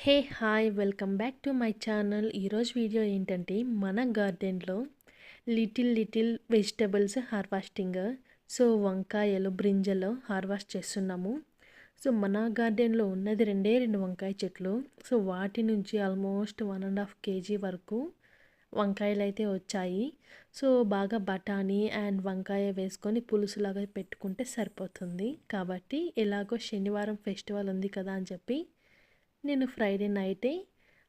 Hey hi welcome back to my channel. ఈరోజు video ఏంటంటే మన గార్డెన్లో లిటిల్ వెజిటబుల్స్ హార్వెస్టింగ్. సో వంకాయలు బ్రింజలు హార్వెస్ట్ చేస్తున్నాము. సో మన గార్డెన్లో ఉన్నది రెండు వంకాయ చెట్లు. సో వాటి నుంచి ఆల్మోస్ట్ 1.5 kg వరకు వంకాయలు అయితే వచ్చాయి. సో బాగా బఠానీ అండ్ వంకాయ వేసుకొని పులుసులాగా పెట్టుకుంటే సరిపోతుంది. కాబట్టి ఎలాగో శనివారం ఫెస్టివల్ ఉంది కదా అని చెప్పి నేను ఫ్రైడే నైటే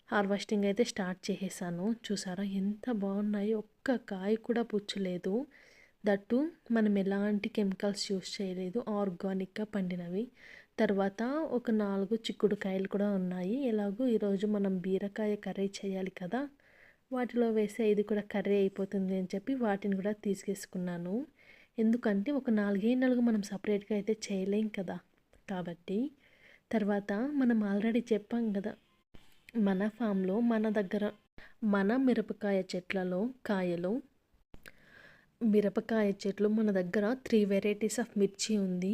హార్వెస్టింగ్ అయితే స్టార్ట్ చేసేసాను. చూసారా ఎంత బాగున్నాయో, ఒక్క కాయ కూడా పుచ్చలేదు. దట్టు మనం ఎలాంటి కెమికల్స్ యూస్ చేయలేదు, ఆర్గానిక్గా పండినవి. తర్వాత ఒక 4 చిక్కుడుకాయలు కూడా ఉన్నాయి. ఎలాగో ఈరోజు మనం బీరకాయ కర్రీ చేయాలి కదా, వాటిలో వేస్తే ఇది కూడా కర్రీ అయిపోతుంది అని చెప్పి వాటిని కూడా తీసుకేసుకున్నాను. ఎందుకంటే ఒక 4 మనం సపరేట్గా అయితే చేయలేం కదా. కాబట్టి తర్వాత మనం ఆల్రెడీ చెప్పాం కదా, మన ఫామ్లో మన దగ్గర మన మిరపకాయ చెట్లలో కాయలు, మిరపకాయ చెట్లు మన దగ్గర 3 వెరైటీస్ ఆఫ్ మిర్చి ఉంది.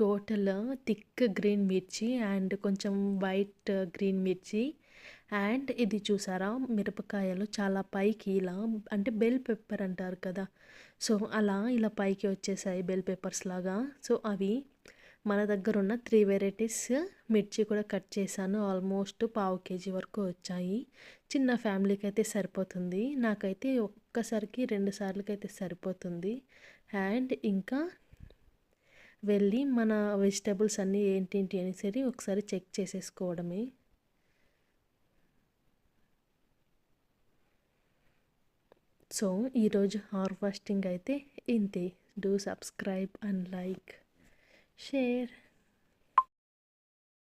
టోటల్ థిక్ గ్రీన్ మిర్చి అండ్ కొంచెం వైట్ గ్రీన్ మిర్చి. అండ్ ఇది చూసారా, మిరపకాయలు చాలా పైకి ఇలా, అంటే బెల్ పెప్పర్ అంటారు కదా, సో అలా ఇలా పైకి వచ్చేసాయి బెల్ పెప్పర్స్ లాగా. సో అవి మన దగ్గర ఉన్న 3 వెరైటీస్ మిర్చి కూడా కట్ చేశాను. ఆల్మోస్ట్ 1/2 kg వరకు వచ్చాయి. చిన్న ఫ్యామిలీకి అయితే సరిపోతుంది. నాకైతే ఒక్కసారికి 2 సార్లకైతే సరిపోతుంది. అండ్ ఇంకా వెళ్ళి మన వెజిటబుల్స్ అన్నీ ఏంటి అని సరి ఒకసారి చెక్ చేసేసుకోవడమే. సో ఈరోజు హార్వెస్టింగ్ అయితే ఇంతే. Do subscribe and like, share.